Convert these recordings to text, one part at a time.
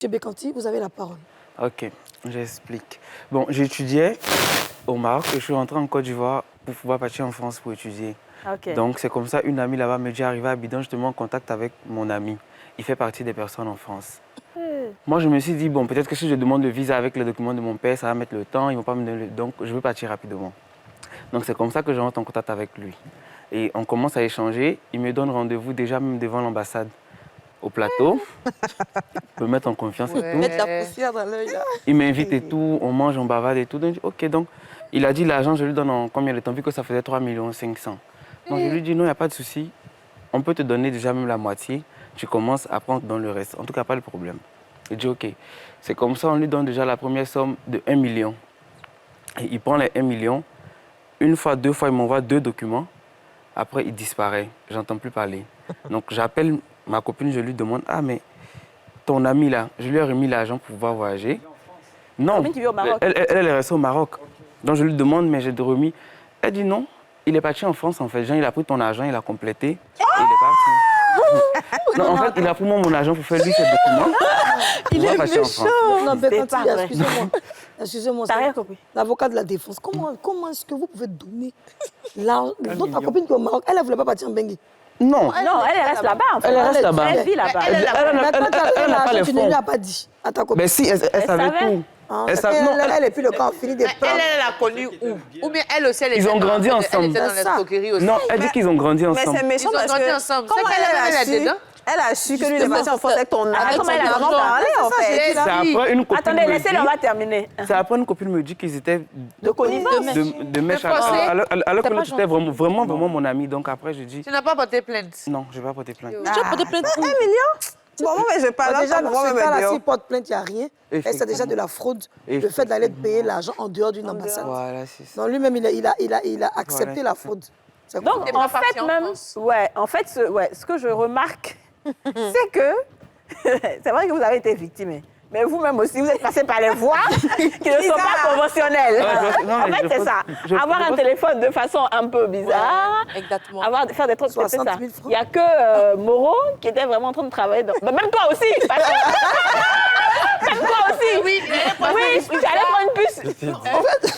Monsieur Bekanti, vous avez la parole. Ok, j'explique. Bon, j'étudiais au Maroc et je suis rentré en Côte d'Ivoire pour pouvoir partir en France pour étudier. Okay. Donc c'est comme ça, une amie là-bas me dit, arrivé à Abidjan, je te mets en contact avec mon ami. Il fait partie des personnes en France. Moi, je me suis dit, bon, peut-être que si je demande le visa avec les documents de mon père, ça va mettre le temps, ils ne vont pas me donner le... Donc, je veux partir rapidement. Donc, c'est comme ça que je rentre en contact avec lui. Et on commence à échanger. Il me donne rendez-vous déjà même devant l'ambassade au plateau. Me mettre en confiance et tout. Mettre la poussière dans l'œil, là. Il m'invite et tout, on mange, on bavarde et tout. Donc, ok, donc, il a dit l'argent, je lui donne en combien de temps, vu que ça faisait 3 500 000. Donc, je lui dis, non, il n'y a pas de souci. On peut te donner déjà même la moitié. Tu commences, après on te donne le reste. En tout cas, pas de problème. Il dit, ok. C'est comme ça, on lui donne déjà la première somme de 1 million. Et il prend les 1 million. Une fois, deux fois, il m'envoie 2 documents. Après, il disparaît. J'entends plus parler. Donc, j'appelle ma copine, je lui demande, ah, mais ton ami là, je lui ai remis l'argent pour pouvoir voyager. Non, qui vit au Maroc. elle est restée au Maroc. Donc, je lui demande, mais j'ai remis. Elle dit non, il est parti en France en fait. Jean, il a pris ton argent, il a complété et il est parti. Non, en fait, il a pris mon argent pour faire lui ses documents. Il est méchant. Non, Bekanti, pas vrai. excusez-moi. Excusez-moi. T'as rien compris. L'avocat de la défense, comment est-ce que vous pouvez donner l'argent? Donc, ta copine qui est au Maroc, elle ne voulait pas partir en Bengue. Non. Non, elle reste là-bas en fait. Elle reste là-bas. Elle vit là-bas. Elle n'a pas les Tu ne fonds. lui as pas dit à ta copine. Mais si, elle savait tout. Ah, Elle savait- non, elle et puis le camp fini des Elle, plans. elle a connu où? Ou bien elle aussi, elle Ils était ont grandi elle ensemble. était dans C'est ça. l'escroquerie aussi. Non, elle dit qu'ils ont grandi Mais ensemble. c'est méchant Ils ont parce grandi que ensemble. comment C'est qu'elle elle a est su, là-dedans. elle a su que lui il est parti en France avec ton âge. Comment elle a vraiment su ça? parlé en fait. C'est C'est après une copine Attendez, me laissez-le, on dit- va terminer. C'est après une copine me dit qu'ils étaient De connivence. de mèche Mais forcé. alors que l'autre était vraiment mon ami. Donc après, je dis Tu n'as pas porté plainte. non, je ne vais pas porter plainte. Tu as porté plainte pour 1 million? Bon, moi, mais je parle Bah, déjà, là, dans moi, ce même cas-là, dehors. s'il porte plainte, il n'y a rien. Et c'est déjà de la fraude, le fait d'aller payer l'argent en dehors d'une ambassade. Voilà, c'est ça. Non, lui-même, il a accepté Voilà, la c'est ça. fraude. C'est Donc, quoi? en fait, même, ce que je remarque, c'est que, c'est vrai que vous avez été victime, mais vous-même aussi, vous êtes passé par les voies qui ne sont pas conventionnelles. non, En mais fait, je c'est pense- ça. je- Avoir je un pense- téléphone de façon un peu bizarre, Exactement. faire des trucs, c'est 60 ça. 000 francs. Il n'y a que Moreau qui était vraiment en train de travailler. Mais même toi aussi, parce que... Même toi aussi. Oui, Oui, j'allais prendre une puce.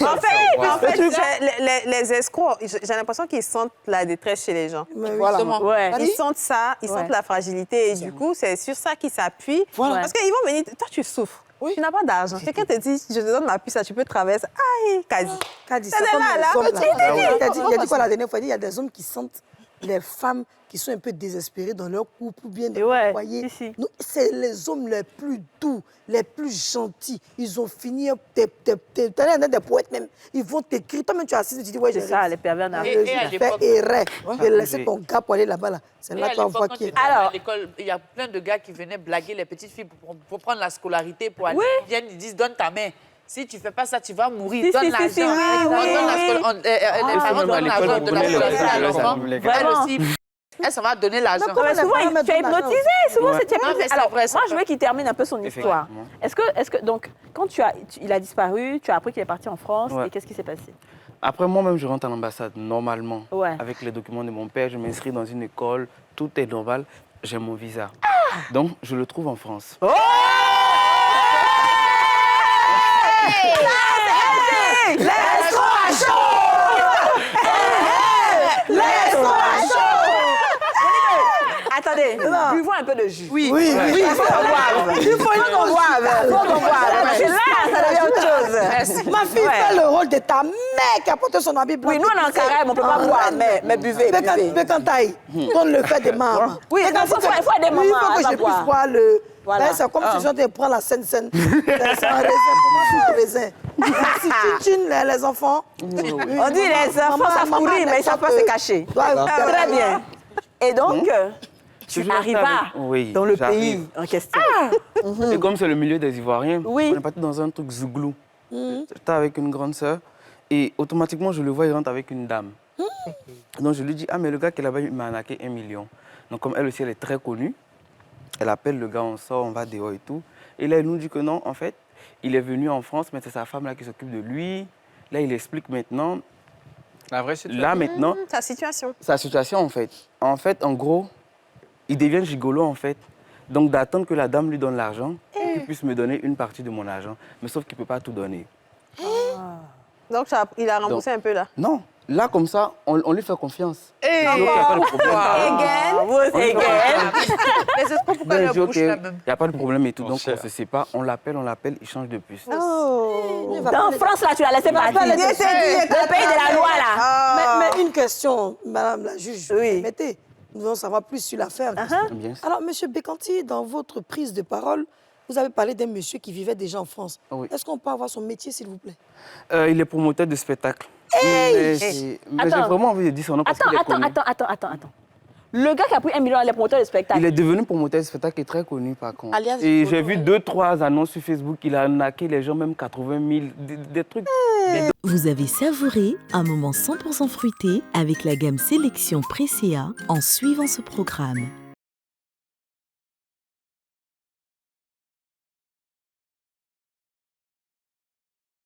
En fait, les escrocs, j'ai l'impression qu'ils sentent la détresse chez les gens. Mais oui. Voilà. Ouais. Ils sentent ça, ils sentent la fragilité et du coup, c'est sur ça qu'ils s'appuient. Voilà. Parce qu'ils vont venir, toi tu souffres, tu n'as pas d'argent. Quelqu'un te dit, je te donne ma puce, là, tu peux traverser. Aïe, quasi. Qu'a dit C'est ça comme là, les là. hommes, là. Ah oui. Il a dit quoi la dernière fois? Il dit, il y a des hommes qui sentent les femmes qui sont un peu désespérées dans leur couple ou bien dans Et ouais, leur foyer. si, si. Nous, c'est les hommes les plus doux, les plus gentils. Ils ont fini, t'es des poètes même. Ils vont t'écrire. Toi-même, tu as assis, tu dis, ouais, C'est j'ai ça, les pervers Ah, narcissiques. Et à je fais l'époque- erreur. Ouais. Et laisser ton gars pour aller là-bas. Là. C'est Et là à que tu vas l'époque, voir quand qui est. j'étais Alors- à l'école, il y a plein de gars qui venaient blaguer les petites filles pour prendre la scolarité, pour aller. Oui. Ils viennent, ils disent, donne ta main. Si tu ne fais pas ça, tu vas mourir. Si, Donne si, l'argent. si, oui, On oui, donne la oui. scola- les parents même à donnent l'école, l'argent vous de la prenez le scolarité à reste, l'enfant. les Elle gars. aussi, elle, ça va donner l'argent. comment Mais souvent, les femmes tu as donnent l'argent hypnotisé. Souvent, Ouais. c'est tu as Non, mais hypnotisé. c'est Alors, vrai, c'est moi, je vrai. veux qu'il termine un peu son histoire. Est-ce que donc, quand il a disparu, tu as appris qu'il est parti en France, Ouais. et qu'est-ce qui s'est passé? Après, moi-même, je rentre à l'ambassade, normalement. Ouais. Avec les documents de mon père, je m'inscris dans une école, tout est normal, j'ai mon visa. Donc, je le trouve en France. Attendez, buvons un peu de jus. Oui, oui. Il faut qu'on boive. Il faut qu'on boive. Parce que là, ça devient autre chose. Ma fille fait le rôle de ta mère qui a porté son habit blanc. Oui, nous, on est en carême, on ne peut pas boire, mais buvez, buvez. Bekantaï, donne le fait de maman. Oui, il faut aider maman, Il faut elle que va je boire. puisse boire le... Voilà. Ben, c'est comme si je te prends la scène. C'est un raisin. Pour moi, c'est un raisin. Si tu les enfants... On dit les enfants savent courir, mais ils ne savent pas se cacher. Très bien. Et donc, tu Toujours arrives avec- oui, dans le j'arrive. pays en question. Et comme c'est le milieu des Ivoiriens, Oui. on est parti dans un truc zouglou. J'étais avec une grande sœur et automatiquement, je le vois, il rentre avec une dame. Donc je lui dis, ah mais le gars qui est là-bas, il m'a arnaqué 1 million. Donc comme elle aussi, elle est très connue, elle appelle le gars, on sort, on va dehors et tout. Et là, il nous dit que non, en fait, il est venu en France, mais c'est sa femme là qui s'occupe de lui. Là, il explique maintenant, La vraie situation. là maintenant, Ta situation. sa situation en fait. En fait, en gros, il devient gigolo en fait. Donc d'attendre que la dame lui donne l'argent, qu'il puisse me donner une partie de mon argent. Mais sauf qu'il ne peut pas tout donner. Donc, il a remboursé un peu là. Non, là comme ça, on lui fait confiance. Eh, Il n'y a pas de problème. Les escrocs, pourquoi Ben, leur je dis, bouche ok, la même? il n'y a pas de problème et tout. Mon Donc cher. on se sépare, on l'appelle, il change de puce. Dans France, là, tu l'as laissé partir. pas les Le pays de la loi, là. Mais une question, madame la juge, permettez, nous voulons savoir plus sur l'affaire. Bien sûr. Alors, monsieur Bécanti, dans votre prise de parole, vous avez parlé d'un monsieur qui vivait déjà en France. Oui. Est-ce qu'on peut avoir son métier, s'il vous plaît? Il est promoteur de spectacle. Mais j'ai Attends. vraiment envie de dire son nom parce qu'il est connu. Attends. Le gars qui a pris 1 million, il est promoteur de spectacle. Il est devenu promoteur de spectacle et très connu par contre. Alias Et Gigolo, j'ai vu 2-3 annonces sur Facebook, il a arnaqué les gens, même 80 000, des trucs. Vous avez savouré un moment 100% fruité avec la gamme Sélection Presea en suivant ce programme.